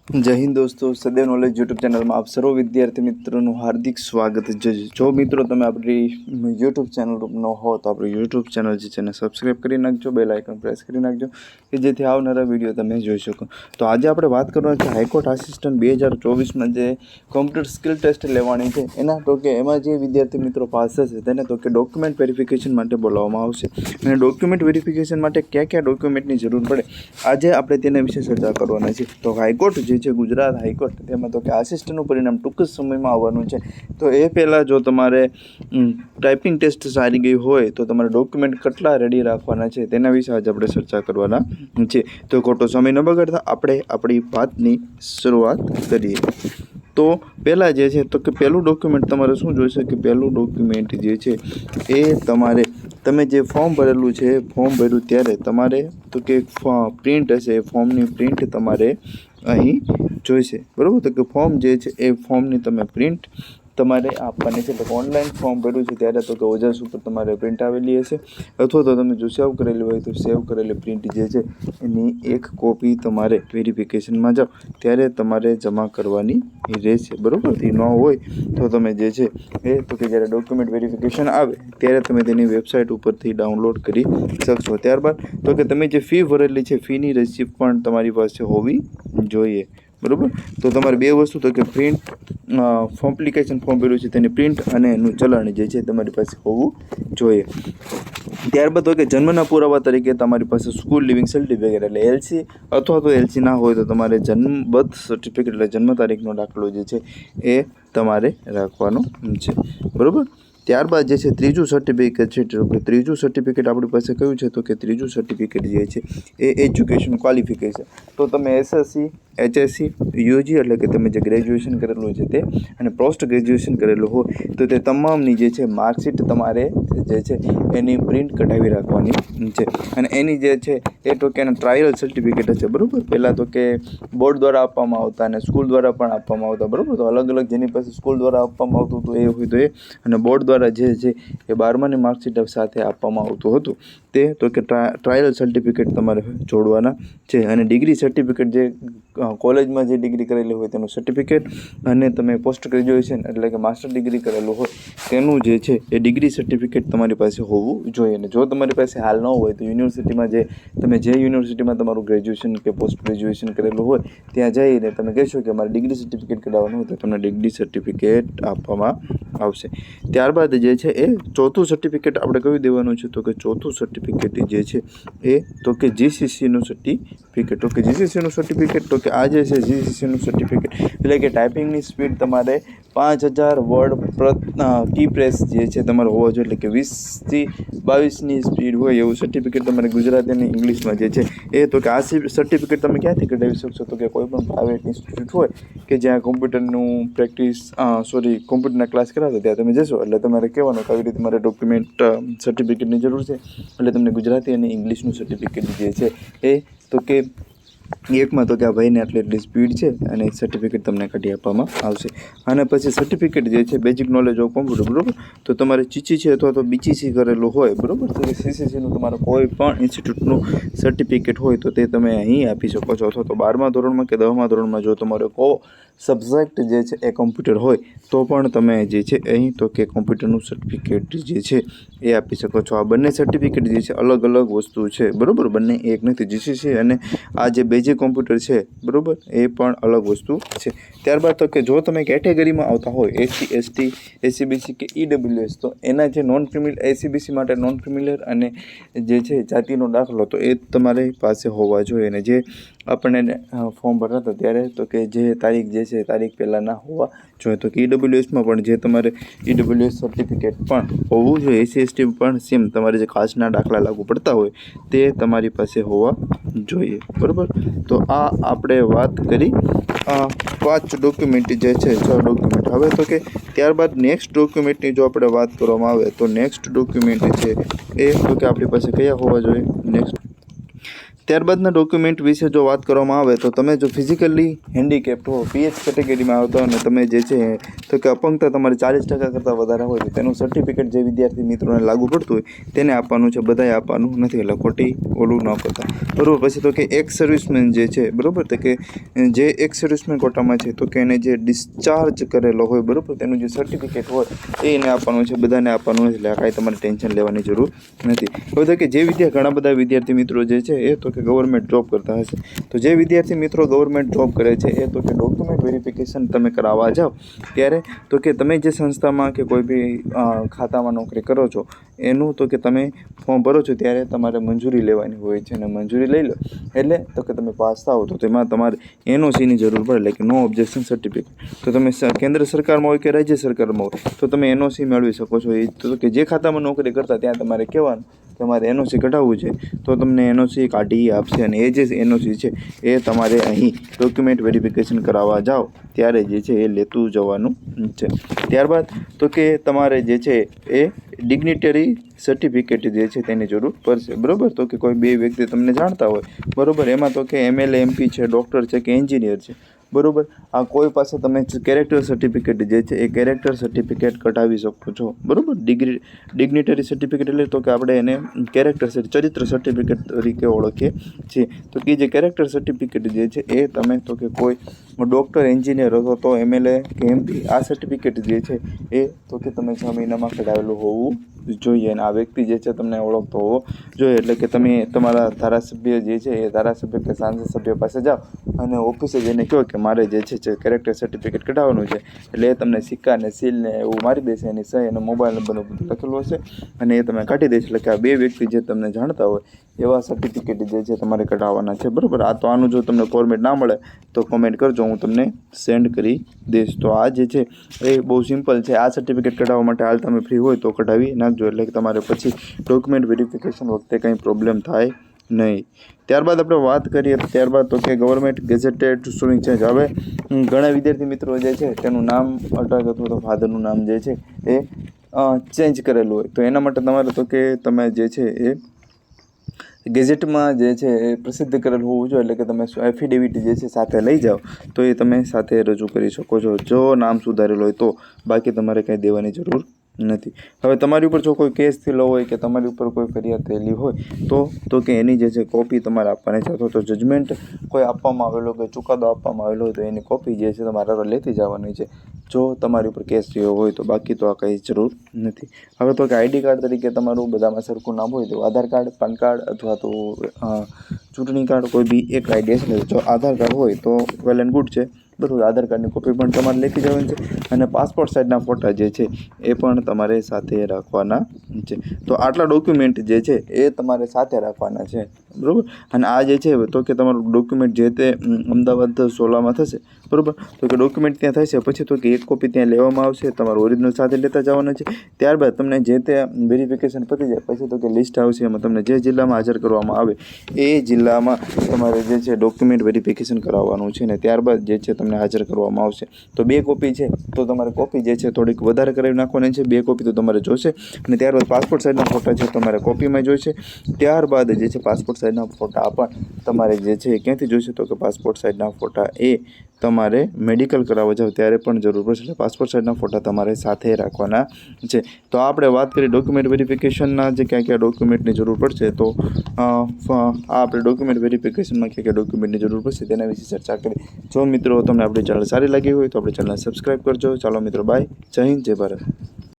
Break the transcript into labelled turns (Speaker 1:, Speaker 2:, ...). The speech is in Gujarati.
Speaker 1: जय हिंद दोस्तों, सदैव नॉलेज यूट्यूब चैनल में आप सर्व विद्यार्थी मित्रों हार्दिक स्वागत है। जो मित्रों તમે આપણી યુટ્યુબ ચેનલ નો હો તો આપણી યુટ્યુબ ચેનલ જે છે એને સબસ્ક્રાઈબ કરી નાખજો, બેલ આઇકન પ્રેસ કરી નાખજો કે જેથી આવનારા વિડીયો તમે જોઈ શકો। તો આજે આપણે વાત કરવાની છે હાઈકોર્ટ આસિસ્ટન્ટ 2024માં જે કોમ્પ્યુટર સ્કિલ ટેસ્ટ લેવાની છે એના તો કે એમાં જે વિદ્યાર્થી મિત્રો પાસ થશે તેને તો કે ડોક્યુમેન્ટ વેરિફિકેશન માટે બોલાવવામાં આવશે અને ડોક્યુમેન્ટ વેરિફિકેશન માટે કયા કયા ડોક્યુમેન્ટની જરૂર પડે આજે આપણે તેના વિશે ચર્ચા કરવાના છે। તો હાઈકોર્ટ જે છે ગુજરાત હાઈકોર્ટ તેમાં તો કે આસિસ્ટન્ટનું પરિણામ ટૂંક જ સમયમાં આવવાનું છે। તો એ પહેલાં જો તમારે ટાઈપિંગ ટેસ્ટ સારી ગઈ હોય તો તમારે ડોક્યુમેન્ટ કેટલા રેડી રાખવાના છે તેના વિશે આજે આપણે ચર્ચા કરવાના છે। તો ખોટો સમય ન બગાડતા આપણે આપણી વાતની શરૂઆત કરીએ। તો પહેલાં જે છે તો કે પહેલું ડોક્યુમેન્ટ તમારે શું જોઈશે કે પહેલું ડોક્યુમેન્ટ જે છે એ તમે જે ફોર્મ ભરેલું છે ફોર્મ ભર્યું ત્યારે તમારે તો કે પ્રિન્ટ હશે એ ફોર્મની પ્રિન્ટ તમારે અહીં જોઈશે, બરાબર। તો કે ફોર્મ જે છે એ ફોર્મની તમે પ્રિન્ટ તમારે આપવાની છે। એટલે ઓનલાઈન ફોર્મ ભર્યું છે ત્યારે તો કે ઓજસ ઉપર તમારે પ્રિન્ટ આવેલી હશે અથવા તો તમે જો સેવ કરેલી હોય તો સેવ કરેલી પ્રિન્ટ જે છે એની એક કોપી તમારે વેરિફિકેશનમાં જાઓ ત્યારે તમારે જમા કરવાની રહેશે, બરાબર। એ ન હોય તો તમે જે છે એ તો કે જ્યારે ડોક્યુમેન્ટ વેરિફિકેશન આવે ત્યારે તમે તેની વેબસાઇટ ઉપરથી ડાઉનલોડ કરી શકશો। ત્યારબાદ તો કે તમે જે ફી ભરેલી છે ફીની રસીદ પણ તમારી પાસે હોવી જોઈએ, બરાબર। તો તમારે બે વસ્તુ તો કે પ્રિન્ટ એપ્લિકેશન ફોર્મ ભર્યું છે તેની પ્રિન્ટ અને એનું ચલણ જે છે તમારી પાસે હોવું જોઈએ। ત્યારબાદ તો કે જન્મના પુરાવા તરીકે તમારી પાસે સ્કૂલ લિવિંગ સર્ટિફિકેટ એટલે એલસી અથવા તો એલસી ના હોય તો તમારે બર્થ સર્ટિફિકેટ એટલે જન્મ તારીખનો દાખલો જે છે એ તમારે રાખવાનો છે, બરાબર। ત્યારબાદ જે છે ત્રીજું સર્ટિફિકેટ છે તો કે ત્રીજું સર્ટિફિકેટ આપણી પાસે કયું છે તો કે ત્રીજું સર્ટિફિકેટ જે છે એ એજ્યુકેશન ક્વોલિફિકેશન તો તમે એસએસસી એચએસસી યુજી એટલે કે તમે જે ગ્રેજ્યુએશન કરેલું છે તે અને પોસ્ટ ગ્રેજ્યુએશન કરેલું હોય તો તે તમામની જે છે માર્કશીટ તમારે જે છે એની પ્રિન્ટ કઢાવી રાખવાની છે અને એની જે છે એ તો કે એના ટ્રાયલ સર્ટિફિકેટ છે, બરાબર। પહેલાં તો કે બોર્ડ દ્વારા આપવામાં આવતા અને સ્કૂલ દ્વારા પણ આપવામાં આવતા, બરાબર। તો અલગ અલગ જેની પાસે સ્કૂલ દ્વારા આપવામાં આવતું હતું એ હોય તો એ અને બોર્ડ દ્વારા જે છે એ 12માની માર્કશીટ સાથે આપવામાં આવતું હતું તે તો કે ટ્રાયલ સર્ટિફિકેટ તમારે જોડવાના છે અને ડિગ્રી સર્ટિફિકેટ જે કોલેજમાં જે ડિગ્રી કરેલી હોય તેનું સર્ટિફિકેટ અને તમે પોસ્ટ ગ્રેજ્યુએશન એટલે કે માસ્ટર ડિગ્રી કરેલું હોય તેનું જે છે એ ડિગ્રી સર્ટિફિકેટ તમારી પાસે હોવું જોઈએ। અને જો તમારી પાસે હાલ ન હોય તો યુનિવર્સિટીમાં તમે જે યુનિવર્સિટીમાં તમારું ગ્રેજ્યુએશન કે પોસ્ટ ગ્રેજ્યુએશન કરેલું હોય ત્યાં જઈને તમે કહેશો કે મારે ડિગ્રી સર્ટિફિકેટ કઢાવવાનું હોય તો તમને ડિગ્રી સર્ટિફિકેટ આપવામાં આવશે। ત્યારબાદ જે છે એ ચોથું સર્ટિફિકેટ આપણે કયું દેવાનું છે તો કે ચોથું સર્ટિફિકેટ જે છે એ તો કે જીસીસીનું સર્ટિફિકેટ તો કે જીસીસીનું સર્ટિફિકેટ તો કે આ જે છે જીસીસીનું સર્ટિફિકેટ એટલે કે ટાઈપિંગની સ્પીડ તમારે 5000 વર્ડ કી પ્રેસ જે છે તમારે હોવો જોઈએ એટલે કે 20થી 22ની સ્પીડ હોય એવું સર્ટિફિકેટ તમારે ગુજરાતી અને ઇંગ્લિશમાં જે છે એ તો કે આ સર્ટિફિકેટ તમે ક્યાંથી કઢાવી શકશો તો કે કોઈ પણ પ્રાઇવેટ ઇન્સ્ટિટ્યૂટ હોય કે જ્યાં કોમ્પ્યુટરનું કોમ્પ્યુટરના ક્લાસ કરાવતા ત્યાં તમે જશો એટલે તમારે કહેવાનું કે આવી રીતે મારે ડોક્યુમેન્ટ સર્ટિફિકેટની જરૂર છે એટલે તમને ગુજરાતી અને ઇંગ્લિશનું સર્ટિફિકેટ જે છે એ તો કે એકમાં તો કે આ ભાઈને એટલી સ્પીડ છે અને સર્ટિફિકેટ તમને કાઢી આપવામાં આવશે। અને પછી સર્ટિફિકેટ જે છે બેઝિક નોલેજ ઓફ કોમ્પ્યુટર, બરાબર। તો તમારે ચીચી છે અથવા તો બીચીસી કરેલું હોય, બરાબર। તો સીસીસીનું તમારું કોઈ પણ ઇન્સ્ટિટ્યૂટનું સર્ટિફિકેટ હોય તો તે તમે અહીં આપી શકો છો અથવા તો 12મા ધોરણમાં કે 10મા ધોરણમાં જો તમારો સબ્જેક્ટ જે છે એ કોમ્પ્યુટર હોય તો પણ તમે જે છે અહીં તો કે કોમ્પ્યુટરનું સર્ટિફિકેટ જે છે એ આપી શકો છો। આ બંને સર્ટિફિકેટ જે છે અલગ અલગ વસ્તુ છે, બરાબર। બંને એક નથી, જીસીસી અને આ જે બેઝિક કોમ્પ્યુટર છે, બરાબર, એ પણ અલગ વસ્તુ છે। ત્યારબાદ તો કે જો તમે કેટેગરીમાં આવતા હોય એસસી એસટી એસીબીસી કે ઈડબ્લ્યુએસ તો એના જે નોન ક્રિમિનલ એસીબીસી માટે નોન ક્રિમિનલ અને જે છે જાતિનો દાખલો તો એ તમારી પાસે હોવા જોઈએ અને જે આપણને ફોર્મ ભરતા હતા ત્યારે તો કે જે તારીખ જે છે તારીખ પહેલાં ના હોવા જોઈએ તો કે ઈડબ્લ્યુએસમાં પણ જે તમારે ઈડબ્લ્યુએસ સર્ટિફિકેટ પણ હોવું જોઈએ। એસસી એસટી પણ સેમ તમારે જે કાસ્ટના દાખલા લાગુ પડતા હોય તે તમારી પાસે હોવા જોઈએ, બરાબર। તો આ આપણે વાત કરી 5 ડોક્યુમેન્ટ જે છે 6 ડોક્યુમેન્ટ। હવે તો કે ત્યારબાદ નેક્સ્ટ ડોક્યુમેન્ટની જો આપણે વાત કરવામાં આવે તો નેક્સ્ટ ડોક્યુમેન્ટ છે એ તો કે આપણી પાસે કયા હોવા જોઈએ નેક્સ્ટ ત્યારબાદના ડોક્યુમેન્ટ વિશે જો વાત કરવામાં આવે તો તમે જો ફિઝિકલી હેન્ડીકેપ્ડ હો, PH કેટેગરીમાં આવતા અને તમે જે છે તો કે અપંગતા તમારી 40% કરતાં વધારે હોય તો તેનું સર્ટિફિકેટ જે વિદ્યાર્થી મિત્રોને લાગુ પડતું હોય તેને આપવાનું છે, બધાએ આપવાનું નથી, એટલે ખોટી ઓલું ન કરતા, બરાબર. પછી તો કે એક્સ સર્વિસમેન જે છે, બરાબર, તો કે જે એક્સ સર્વિસમેન કોટામાં છે તો કે એને જે ડિસ્ચાર્જ કરેલો હોય, બરાબર, તેનું જે સર્ટિફિકેટ હોય એ એને આપવાનું છે, બધાને આપવાનું નથી, એટલે કાંઈ તમારે ટેન્શન લેવાની જરૂર નથી. હવે તો કે જે ઘણા બધા વિદ્યાર્થી મિત્રો જે છે એ તો કે ગવર્મેન્ટ જોબ કરતા હશે, તો જે વિદ્યાર્થી મિત્રો ગવર્મેન્ટ જોબ કરે છે એ તો કે ડોક્યુમેન્ટ વેરિફિકેશન તમે કરાવવા જાઓ ત્યારે તો કે તમે જે સંસ્થામાં કે કોઈ બી ખાતામાં નોકરી કરો છો એનું તો કે તમે ફોર્મ ભરો છો ત્યારે તમારે મંજૂરી લેવાની હોય છે, અને મંજૂરી લઈ લો એટલે તો કે તમે પાસ થાઓ તો તેમાં તમારે NOCની જરૂર પડે, એટલે કે નો ઓબ્જેક્શન સર્ટિફિકેટ. તો તમે કેન્દ્ર સરકારમાં હોય કે રાજ્ય સરકારમાં હોય તો તમે NOC મેળવી શકો છો. એ તો કે જે ખાતામાં નોકરી કરતા ત્યાં તમારે કહેવાનું તમારે NOC કઢાવવું છે તો તમને NOC કાઢી આપશે, અને એ જે NOC છે એ તમારે અહીં ડોક્યુમેન્ટ વેરિફિકેશન કરાવવા જાઓ ત્યારે જે છે એ લેતું જવાનું છે. ત્યારબાદ તો કે તમારે જે છે એ ડિગ્નિટરી સર્ટિફિકેટ જે છે તેની જરૂર પડશે, બરાબર. તો કે કોઈ બે વ્યક્તિ તમને જાણતા હોય, બરાબર, એમાં તો કે MLA MP છે, ડૉક્ટર છે કે એન્જિનિયર છે, બરાબર. આ કોઈ પાસે તમે કેરેક્ટર સર્ટિફિકેટ જે છે એ કેરેક્ટર સર્ટિફિકેટ કઢાવી શકો છો, બરાબર. ડિગ્નિટરી સર્ટિફિકેટ એટલે તો કે આપણે એને ચરિત્ર સર્ટિફિકેટ તરીકે ઓળખીએ છીએ. તો કે જે કેરેક્ટર સર્ટિફિકેટ જે છે એ તમે તો કે કોઈ ડૉક્ટર, એન્જિનિયર અથવા તો MLA કે MP આ સર્ટિફિકેટ જે છે એ તો કે તમે 6 મહિનામાં કઢાવેલું હોવું જોઈએ, અને આ વ્યક્તિ જે છે તમને ઓળખતો હોવો જોઈએ. એટલે કે તમે તમારા ધારાસભ્ય જે છે એ ધારાસભ્ય કે સાંસદ સભ્ય પાસે જાઓ અને ઓફિસે જઈને કહો કે મારે જે છે કેરેક્ટર સર્ટિફિકેટ કઢાવવાનું છે, એટલે એ તમને સિક્કા ને સીલ ને એવું મારી દેશે, એની સહી અને મોબાઈલ નંબર બધું લખેલું હશે અને એ તમે કાઢી દેશે. એટલે કે આ બે વ્યક્તિ જે તમને જાણતા હોય એવા સર્ટિફિકેટ જે છે તમારે કઢાવવાના છે, બરાબર. આનું જો તમને ફોર્મેટ ના મળે તો કોમેન્ટ કરજો, હું તમને સેન્ડ કરી દઈશ. તો આ જે છે એ બહુ સિમ્પલ છે. આ સર્ટિફિકેટ કઢાવવા માટે હાલ તમે ફ્રી હોય તો કઢાવી નાખજો, એટલે કે તમારે પછી ડોક્યુમેન્ટ વેરિફિકેશન વખતે કંઈ પ્રોબ્લેમ થાય નહીં. ત્યારબાદ આપણે વાત કરીએ ત્યારબાદ તો કે ગવર્મેન્ટ ગેઝેટેડ સ્ટુડિંગ ચેન્જ. હવે ઘણા વિદ્યાર્થી મિત્રો જે છે તેનું નામ અટક અથવા તો ફાધરનું નામ જે છે એ ચેન્જ કરેલું હોય તો એના માટે તમારે તો કે તમે જે છે એ ગેઝેટમાં જે છે એ પ્રસિદ્ધ કરેલું હોવું જોઈએ, એટલે કે તમે એફિડેવિટ જે છે સાથે લઈ જાઓ તો એ તમે સાથે રજૂ કરી શકો છો જો નામ સુધારેલું હોય તો, બાકી તમારે કંઈ દેવાની જરૂર નથી. હવે તમારી ઉપર જો કોઈ કેસ થયેલો હોય કે તમારી ઉપર કોઈ ફરિયાદ થયેલી હોય તો કે એની જે છે કોપી તમારે આપવાની છે, અથવા તો જજમેન્ટ કોઈ આપવામાં આવેલો કે ચુકાદો આપવામાં આવેલો હોય તો એની કોપી જે છે તમારે લેતી જવાની છે જો તમારી ઉપર કેસ થયો હોય તો, બાકી તો આ કંઈ જરૂર નથી. હવે તો કે ID કાર્ડ તરીકે તમારું બધામાં સરખું નામ હોય તો આધાર કાર્ડ, પાન કાર્ડ અથવા તો ચૂંટણી કાર્ડ કોઈ બી એક ID હશે. જો આધાર કાર્ડ હોય તો વેલ એન્ડ ગુડ છે, બરાબર. આધાર કાર્ડની કોપી પણ તમારે લેતી જવાની છે, અને પાસપોર્ટ સાઇઝના ફોટા જે છે એ પણ તમારે સાથે રાખવાના છે. તો આટલા ડોક્યુમેન્ટ જે છે એ તમારે સાથે રાખવાના છે, બરાબર. અને આ જે છે તો કે તમારું ડોક્યુમેન્ટ જે તે અમદાવાદ સોલામાં થશે, બરાબર. તો કે ડોક્યુમેન્ટ ત્યાં થશે પછી તો કે એક કોપી ત્યાં લેવામાં આવશે, તમારું ઓરિજિનલ સાથે લેતા જવાના છે. ત્યારબાદ તમને જે તે વેરિફિકેશન પતી જાય પછી તો કે લિસ્ટ આવશે, એમાં તમને જે જિલ્લામાં હાજર કરવામાં આવે એ જિલ્લામાં તમારે જે છે ડોક્યુમેન્ટ વેરિફિકેશન કરાવવાનું છે, ને ત્યારબાદ જે છે તમને હાજર કરવામાં આવશે. તો 2 કોપી છે તો તમારે કોપી જે છે થોડીક વધારે કરાવી નાખવાની છે, 2 કોપી તો તમારે જોશે. અને ત્યારબાદ પાસપોર્ટ સાઇઝના ફોટા છે તમારે કોપીમાં જોઈશે. ત્યારબાદ જે છે પાસપોર્ટ સાઇઝના ફોટા પણ તમારે જે છે ક્યાંથી જોઈશે તો કે પાસપોર્ટ સાઇઝના ફોટા એ તમારે મેડિકલ કરાવવા જાવ ત્યારે પણ જરૂર પડશે, એટલે પાસપોર્ટ સાઇઝના ફોટા તમારે સાથે રાખવાના છે. તો આપણે વાત કરી ડોક્યુમેન્ટ વેરિફિકેશનના જે ક્યાં ક્યાં ડોક્યુમેન્ટની જરૂર પડશે, તો આપણે ડોક્યુમેન્ટ વેરિફિકેશનમાં ક્યાં ક્યાં ડોક્યુમેન્ટની જરૂર પડશે તેના વિશે ચર્ચા કરી. જો મિત્રો તમને આપણી ચેનલ સારી લાગી હોય તો આપણી ચેનલ સબસ્ક્રાઈબ કરજો. ચાલો મિત્રો, બાય. જય હિન્દ, જય ભારત.